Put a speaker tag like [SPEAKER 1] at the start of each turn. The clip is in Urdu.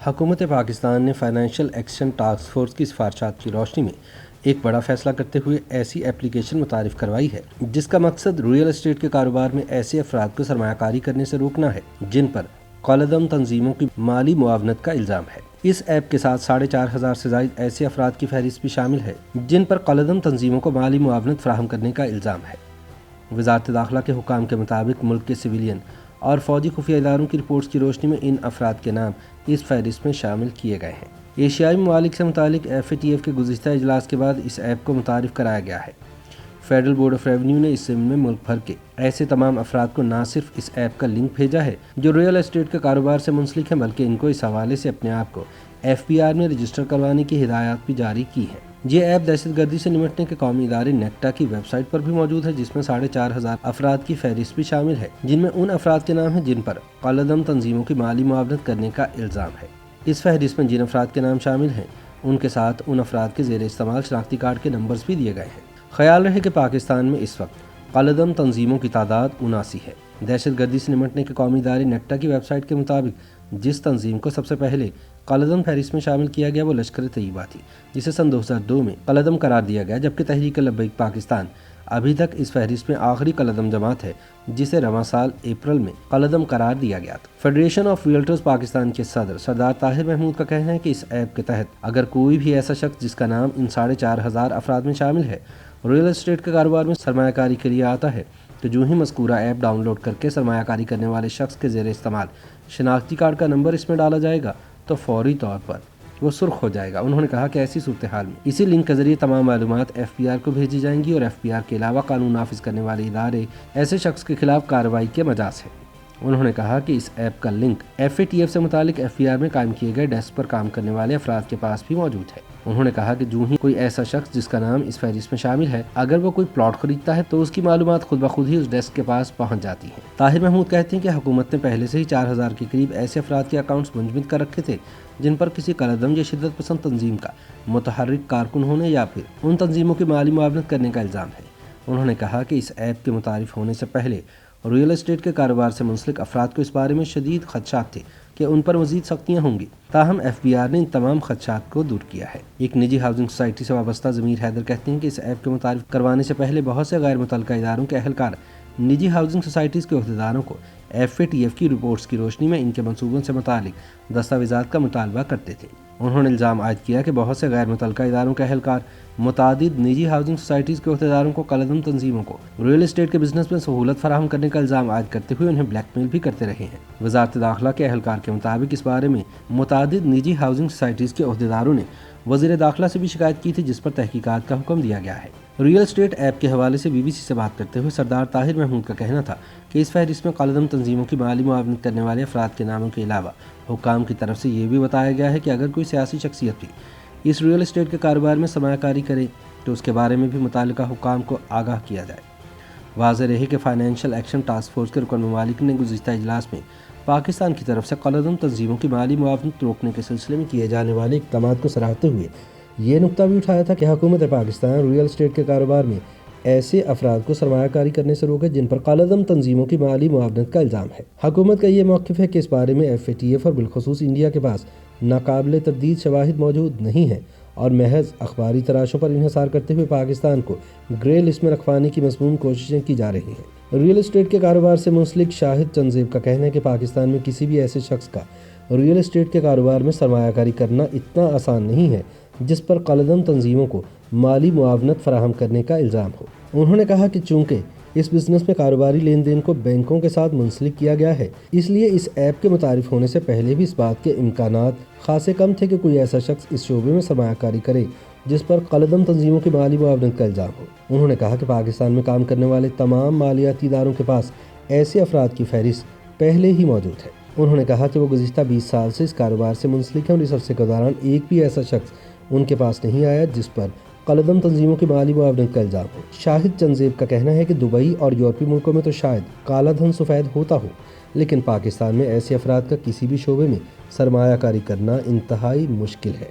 [SPEAKER 1] حکومت پاکستان نے فائنینشیل ایکشن ٹاسک فورس کی سفارشات کی روشنی میں ایک بڑا فیصلہ کرتے ہوئے ایسی اپلیکیشن متعارف کروائی ہے جس کا مقصد ریئل اسٹیٹ کے کاروبار میں ایسے افراد کو سرمایہ کاری کرنے سے روکنا ہے جن پر کالعدم تنظیموں کی مالی معاونت کا الزام ہے۔ اس ایپ کے ساتھ 4,500 سے زائد ایسے افراد کی فہرست بھی شامل ہے جن پر کالعدم تنظیموں کو مالی معاونت فراہم کرنے کا الزام ہے۔ وزارت داخلہ کے حکام کے مطابق ملک کے سویلین اور فوجی خفیہ اداروں کی رپورٹس کی روشنی میں ان افراد کے نام اس فہرست میں شامل کیے گئے ہیں۔ ایشیائی ممالک سے متعلق FATF کے گزشتہ اجلاس کے بعد اس ایپ کو متعارف کرایا گیا ہے۔ فیڈرل بورڈ آف ریونیو نے اس ضمن میں ملک بھر کے ایسے تمام افراد کو نہ صرف اس ایپ کا لنک بھیجا ہے جو ریئل اسٹیٹ کے کاروبار سے منسلک ہیں بلکہ ان کو اس حوالے سے اپنے آپ کو FBR میں رجسٹر کروانے کی ہدایات بھی جاری کی ہیں۔ یہ ایپ دہشت گردی سے نمٹنے کے قومی ادارے نیکٹا کی ویب سائٹ پر بھی موجود ہے جس میں 4,500 افراد کی فہرست بھی شامل ہے جن میں ان افراد کے نام ہیں جن پر کالعدم تنظیموں کی مالی معاونت کرنے کا الزام ہے۔ اس فہرست میں جن افراد کے نام شامل ہیں ان کے ساتھ ان افراد کے زیر استعمال شناختی کارڈ کے نمبرز بھی دیے گئے ہیں۔ خیال رہے کہ پاکستان میں اس وقت کالعدم تنظیموں کی تعداد 79 ہے۔ دہشت گردی سے نمٹنے کے قومی ادارے نیکٹا کی ویب سائٹ کے مطابق جس تنظیم کو سب سے پہلے کالعدم فہرست میں شامل کیا گیا وہ لشکر طیبہ تھی جسے سن 2002 میں کالعدم قرار دیا گیا، جبکہ تحریک لبیک پاکستان ابھی تک اس فہرست میں آخری کالعدم جماعت ہے جسے رواں سال اپریل میں کالعدم قرار دیا گیا تھا۔ فیڈریشن آف ریئلٹرز پاکستان کے صدر سردار طاہر محمود کا کہنا ہے کہ اس ایپ کے تحت اگر کوئی بھی ایسا شخص جس کا نام ان 4,500 افراد میں شامل ہے ریئل اسٹیٹ کے کاروبار میں سرمایہ کاری کے لیے آتا ہے تو جو ہی مذکورہ ایپ ڈاؤن لوڈ کر کے سرمایہ کاری کرنے والے شخص کے زیر استعمال شناختی کارڈ کا نمبر اس میں ڈالا جائے گا تو فوری طور پر وہ سرخ ہو جائے گا۔ انہوں نے کہا کہ ایسی صورتحال میں اسی لنک کے ذریعے تمام معلومات FBR کو بھیجی جائیں گی اور FBR کے علاوہ قانون نافذ کرنے والے ادارے ایسے شخص کے خلاف کارروائی کے مجاز ہے۔ انہوں نے کہا کہ اس ایپ کا لنک FATF سے متعلق FBR میں قائم کیے گئے ڈیسک پر کام کرنے والے افراد کے پاس بھی موجود ہے۔ انہوں نے کہا کہ جو ہی کوئی ایسا شخص جس کا نام اس فہرست میں شامل ہے اگر وہ کوئی پلاٹ خریدتا ہے تو اس کی معلومات خود بخود ہی اس ڈیسک کے پاس پہنچ جاتی ہیں۔ طاہر محمود کہتے ہیں کہ حکومت نے پہلے سے ہی 4,000 کے قریب ایسے افراد کے اکاؤنٹس منجمد کر رکھے تھے جن پر کسی کالعدم یا شدت پسند تنظیم کا متحرک کارکن ہونے یا پھر ان تنظیموں کی مالی معاونت کرنے کا الزام ہے۔ انہوں نے کہا کہ اس ایپ کے متعارف ہونے سے پہلے ریئل اسٹیٹ کے کاروبار سے منسلک افراد کو اس بارے میں شدید خدشات تھے کہ ان پر مزید سختیاں ہوں گی، تاہم FBR نے ان تمام خدشات کو دور کیا ہے۔ ایک نجی ہاؤسنگ سوسائٹی سے وابستہ ضمیر حیدر کہتے ہیں کہ اس ایپ کے متعارف کروانے سے پہلے بہت سے غیر متعلقہ اداروں کے اہلکار نجی ہاؤسنگ سوسائٹیز کے عہدیداروں کو FATF کی رپورٹس کی روشنی میں ان کے منصوبوں سے متعلق دستاویزات کا مطالبہ کرتے تھے۔ انہوں نے الزام عائد کیا کہ بہت سے غیر متعلقہ اداروں کے اہلکار متعدد نجی ہاؤسنگ سوسائٹیز کے عہدیداروں کو کالعدم تنظیموں کو ریئل اسٹیٹ کے بزنس میں سہولت فراہم کرنے کا الزام عائد کرتے ہوئے انہیں بلیک میل بھی کرتے رہے ہیں۔ وزارت داخلہ کے اہلکار کے مطابق اس بارے میں متعدد نجی ہاؤسنگ سوسائٹیز کے عہدیداروں نے وزیر داخلہ سے بھی شکایت کی تھی جس پر تحقیقات کا حکم دیا گیا ہے۔ ریئل اسٹیٹ ایپ کے حوالے سے BBC سے بات کرتے ہوئے سردار طاہر محمود کا کہنا تھا کہ اس فہرست میں کالعدم تنظیموں کی مالی معاونت کرنے والے افراد کے ناموں کے علاوہ حکام کی طرف سے یہ بھی بتایا گیا ہے کہ اگر کوئی سیاسی شخصیت بھی اس ریئل اسٹیٹ کے کاروبار میں سرمایہ کاری کرے تو اس کے بارے میں بھی متعلقہ حکام کو آگاہ کیا جائے۔ واضح رہے کہ فائنینشیل ایکشن ٹاسک فورس کے رکن ممالک نے گزشتہ اجلاس میں پاکستان کی طرف سے کالعدم تنظیموں کی مالی معاونت روکنے کے سلسلے میں کیے جانے والے اقدامات کو سراہتے ہوئے یہ نقطہ بھی اٹھایا تھا کہ حکومت پاکستان ریئل اسٹیٹ کے کاروبار میں ایسے افراد کو سرمایہ کاری کرنے سے روکے جن پر کالعدم تنظیموں کی مالی معاونت کا الزام ہے۔ حکومت کا یہ موقف ہے کہ اس بارے میں FATF اور بالخصوص انڈیا کے پاس ناقابل تردید شواہد موجود نہیں ہیں اور محض اخباری تراشوں پر انحصار کرتے ہوئے پاکستان کو گرے لسٹ میں رکھوانے کی مضمون کوششیں کی جا رہی ہیں۔ ریئل اسٹیٹ کے کاروبار سے منسلک شاہد چنزیب کا کہنا ہے کہ پاکستان میں کسی بھی ایسے شخص کا ریئل اسٹیٹ کے کاروبار میں سرمایہ کاری کرنا اتنا آسان نہیں ہے جس پر کالعدم تنظیموں کو مالی معاونت فراہم کرنے کا الزام ہو۔ انہوں نے کہا کہ چونکہ اس بزنس میں کاروباری لین دین کو بینکوں کے ساتھ منسلک کیا گیا ہے اس لیے اس ایپ کے متعارف ہونے سے پہلے بھی اس بات کے امکانات خاصے کم تھے کہ کوئی ایسا شخص اس شعبے میں سرمایہ کاری کرے جس پر کالعدم تنظیموں کی مالی معاونت کا الزام ہو۔ انہوں نے کہا کہ پاکستان میں کام کرنے والے تمام مالیاتی اداروں کے پاس ایسے افراد کی فہرست پہلے ہی موجود ہے۔ انہوں نے کہا کہ وہ گزشتہ 20 سال سے اس کاروبار سے منسلک ہیں اور اس عرصے کے دوران ایک بھی ایسا شخص ان کے پاس نہیں آیا جس پر کالعدم تنظیموں کی مالی معاونت کا الزام ہو۔ شاہد چنزیب کا کہنا ہے کہ دبئی اور یورپی ملکوں میں تو شاید کالا دھن سفید ہوتا ہو لیکن پاکستان میں ایسے افراد کا کسی بھی شعبے میں سرمایہ کاری کرنا انتہائی مشکل ہے۔